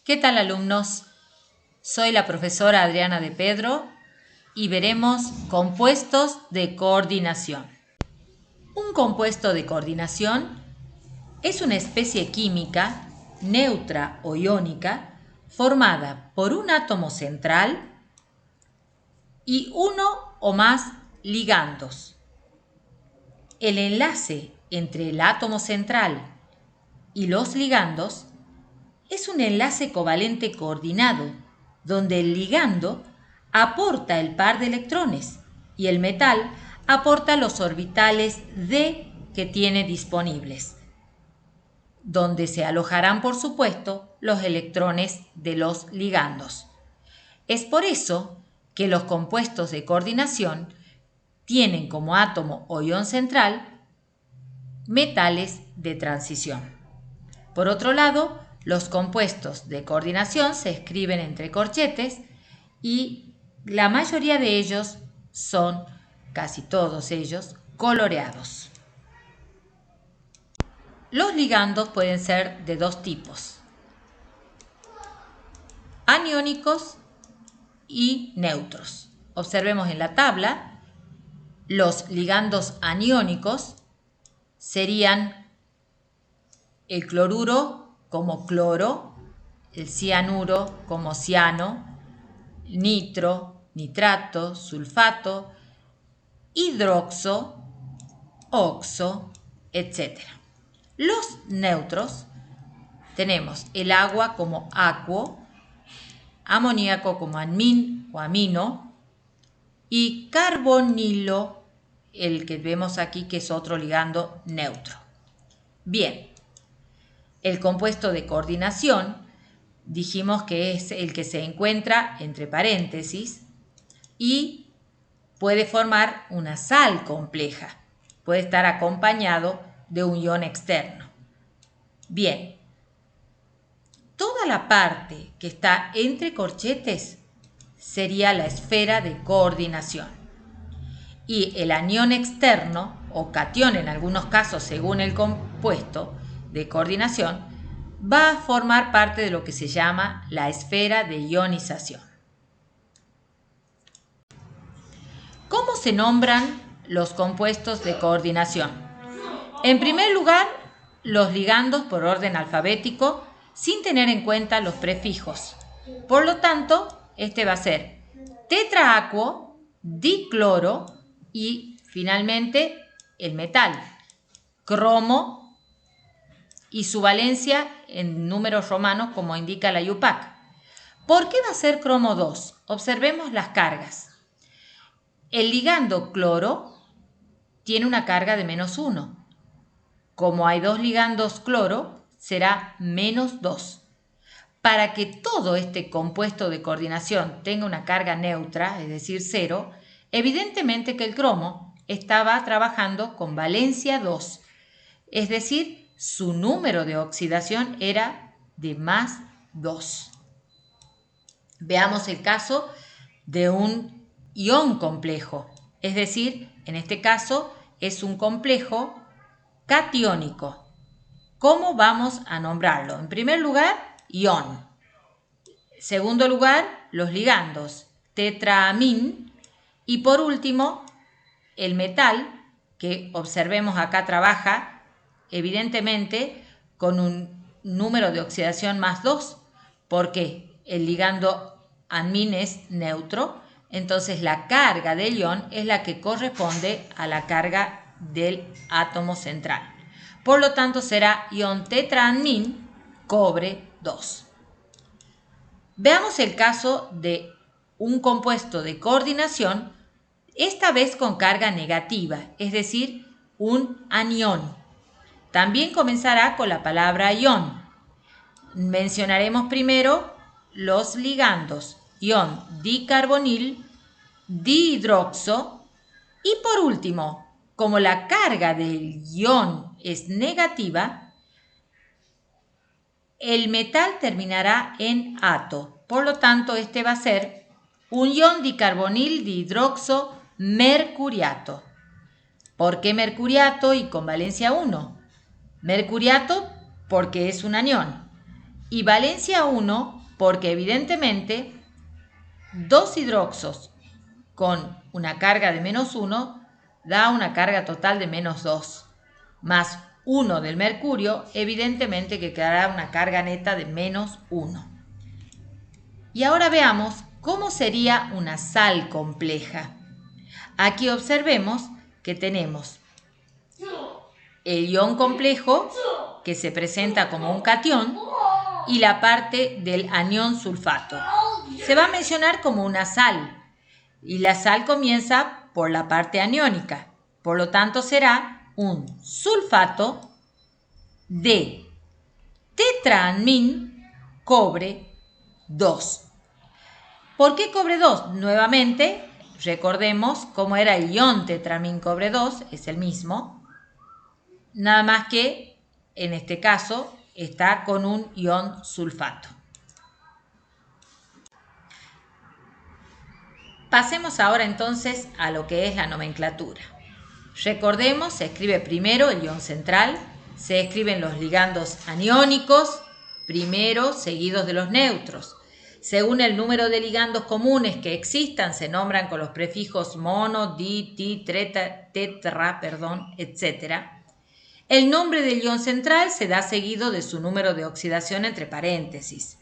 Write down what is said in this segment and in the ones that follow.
¿Qué tal, alumnos? Soy la profesora Adriana de Pedro y veremos compuestos de coordinación. Un compuesto de coordinación es una especie química neutra o iónica formada por un átomo central y uno o más ligandos. El enlace entre el átomo central y los ligandos es un enlace covalente coordinado, donde el ligando aporta el par de electrones y el metal aporta los orbitales d que tiene disponibles, donde se alojarán, por supuesto, los electrones de los ligandos. Es por eso que los compuestos de coordinación tienen como átomo o ion central metales de transición. Por otro lado, los compuestos de coordinación se escriben entre corchetes y la mayoría de ellos son, casi todos ellos, coloreados. Los ligandos pueden ser de dos tipos: aniónicos y neutros. Observemos en la tabla, los ligandos aniónicos serían el cloruro como cloro, el cianuro como ciano, nitro, nitrato, sulfato, hidroxo, oxo, etc. Los neutros tenemos el agua como acuo, amoníaco como amín o amino y carbonilo, el que vemos aquí que es otro ligando neutro. Bien, el compuesto de coordinación dijimos que es el que se encuentra entre paréntesis y puede formar una sal compleja. Puede estar acompañado de un ion externo. Bien, toda la parte que está entre corchetes sería la esfera de coordinación. Y el anión externo, o catión en algunos casos según el compuesto de coordinación, va a formar parte de lo que se llama la esfera de ionización. ¿Cómo se nombran los compuestos de coordinación? En primer lugar, los ligandos por orden alfabético, sin tener en cuenta los prefijos. Por lo tanto, este va a ser tetraacuo, dicloro y finalmente el metal, cromo y su valencia en números romanos como indica la IUPAC. ¿Por qué va a ser cromo 2? Observemos las cargas. El ligando cloro tiene una carga de -1. Como hay dos ligandos cloro, será -2. Para que todo este compuesto de coordinación tenga una carga neutra, es decir, 0, evidentemente que el cromo estaba trabajando con valencia 2, es decir, su número de oxidación era de +2. Veamos el caso de un ion complejo, es decir, en este caso es un complejo catiónico. ¿Cómo vamos a nombrarlo? En primer lugar, ion. En segundo lugar, los ligandos, tetraamín. Y por último, el metal, que observemos acá trabaja evidentemente con un número de oxidación +2, porque el ligando amín es neutro, entonces la carga del ion es la que corresponde a la carga del átomo central. Por lo tanto será ion tetraamín, cobre 2. Veamos el caso de un compuesto de coordinación, esta vez con carga negativa, es decir, un anión. También comenzará con la palabra ion. Mencionaremos primero los ligandos, ion dicarbonil, dihidroxo y por último, como la carga del ion es negativa, el metal terminará en ato. Por lo tanto, este va a ser un ion dicarbonil dihidroxo mercuriato. ¿Por qué mercuriato y con valencia 1? Mercuriato porque es un anión. y valencia 1 porque evidentemente 2 hidroxos con una carga de -1 da una carga total de -2, más 1 del mercurio, evidentemente que quedará una carga neta de -1. Y ahora veamos cómo sería una sal compleja. Aquí observemos que tenemos el ion complejo, que se presenta como un catión, y la parte del anión sulfato. Se va a mencionar como una sal, y la sal comienza por la parte aniónica. Por lo tanto, será un sulfato de tetraamín cobre 2. ¿Por qué cobre 2? Nuevamente, recordemos cómo era el ion tetramín cobre 2, es el mismo, nada más que en este caso está con un ion sulfato. Pasemos ahora entonces a lo que es la nomenclatura. Recordemos, se escribe primero el ion central, se escriben los ligandos aniónicos, primero seguidos de los neutros. Según el número de ligandos comunes que existan, se nombran con los prefijos mono, di, tetra, etc. El nombre del ion central se da seguido de su número de oxidación entre paréntesis.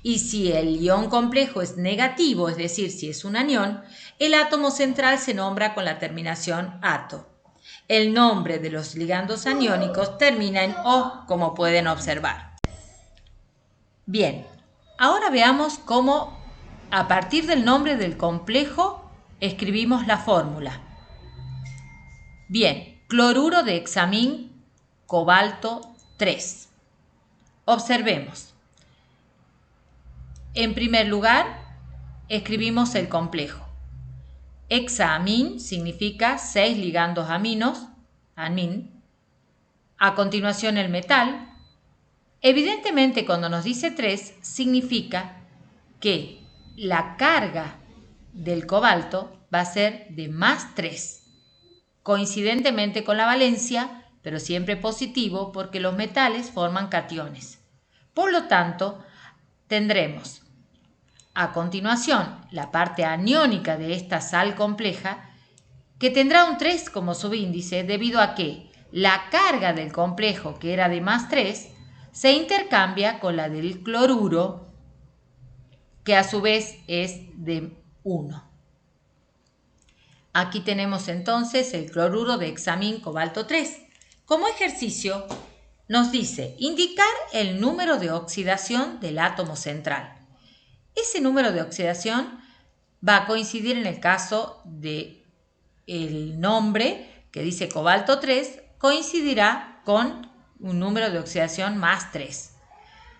Y si el ion complejo es negativo, es decir, si es un anión, el átomo central se nombra con la terminación ato. El nombre de los ligandos aniónicos termina en O, como pueden observar. Bien, ahora veamos cómo a partir del nombre del complejo escribimos la fórmula. Bien, cloruro de hexamín, cobalto 3. Observemos. En primer lugar, escribimos el complejo. Hexaamín significa 6 ligandos aminos, amín. A continuación el metal. Evidentemente cuando nos dice 3 significa que la carga del cobalto va a ser de +3, coincidentemente con la valencia, pero siempre positivo porque los metales forman cationes. Por lo tanto, tendremos a continuación la parte aniónica de esta sal compleja, que tendrá un 3 como subíndice debido a que la carga del complejo, que era de +3, se intercambia con la del cloruro, que a su vez es de 1. Aquí tenemos entonces el cloruro de hexamín cobalto 3. Como ejercicio nos dice indicar el número de oxidación del átomo central. Ese número de oxidación va a coincidir en el caso de el nombre que dice cobalto 3, coincidirá con un número de oxidación +3.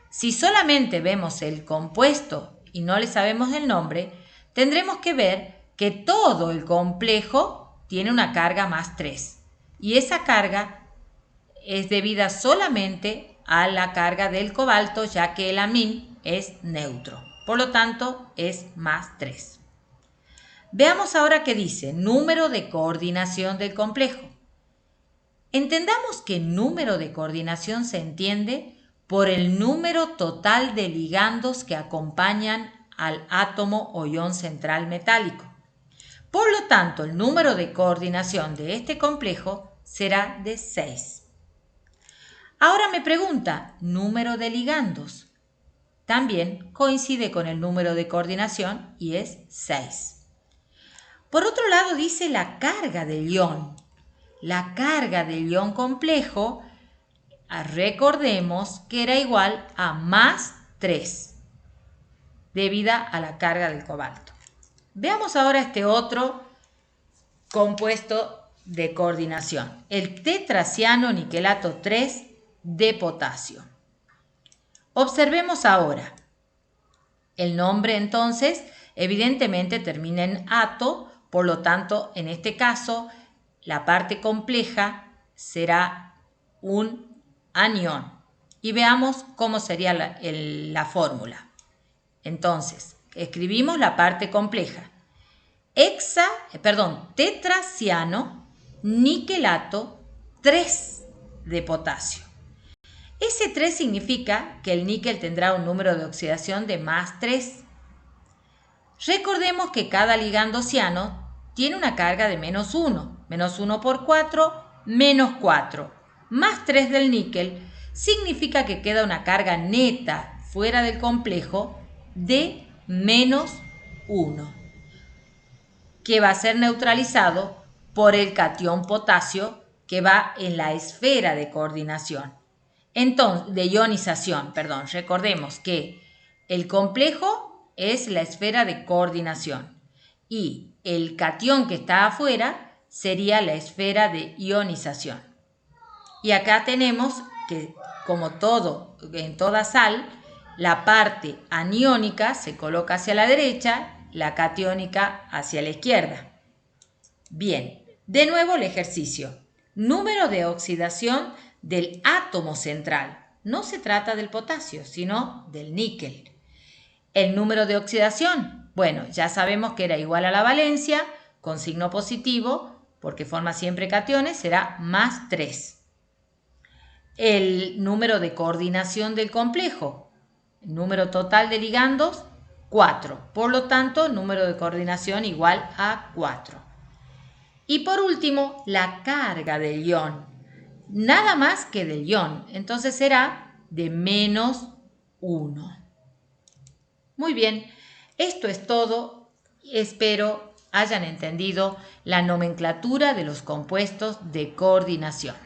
Si solamente vemos el compuesto y no le sabemos el nombre, tendremos que ver que todo el complejo tiene una carga +3 y esa carga es debida solamente a la carga del cobalto, ya que el amín es neutro. Por lo tanto, es +3. Veamos ahora qué dice número de coordinación del complejo. Entendamos que número de coordinación se entiende por el número total de ligandos que acompañan al átomo o ion central metálico. Por lo tanto, el número de coordinación de este complejo será de 6. Ahora me pregunta, número de ligandos. También coincide con el número de coordinación y es 6. Por otro lado dice la carga del ion. La carga del ion complejo, recordemos que era igual a +3, debida a la carga del cobalto. Veamos ahora este otro compuesto de coordinación, el tetraciano niquelato 3 de potasio. Observemos ahora. El nombre entonces evidentemente termina en ato, por lo tanto en este caso la parte compleja será un anión. Y veamos cómo sería la fórmula. Entonces, escribimos la parte compleja. Tetraciano niquelato 3 de potasio. Ese 3 significa que el níquel tendrá un número de oxidación de más 3. Recordemos que cada ligando ciano tiene una carga de menos 1. Menos 1 por 4, menos 4. Más 3 del níquel significa que queda una carga neta fuera del complejo de menos 1, que va a ser neutralizado por el catión potasio que va en la esfera de coordinación. Entonces, de ionización, perdón. Recordemos que el complejo es la esfera de coordinación y el catión que está afuera sería la esfera de ionización. Y acá tenemos que, como todo, en toda sal, la parte aniónica se coloca hacia la derecha, la catiónica hacia la izquierda. Bien, de nuevo el ejercicio. Número de oxidación del átomo central. No se trata del potasio, sino del níquel. El número de oxidación, bueno, ya sabemos que era igual a la valencia, con signo positivo, porque forma siempre cationes, será más 3. El número de coordinación del complejo, el número total de ligandos, 4. Por lo tanto, número de coordinación igual a 4. Y por último, la carga del ion. Nada más que del ion. Entonces será de menos 1. Muy bien, esto es todo. Espero hayan entendido la nomenclatura de los compuestos de coordinación.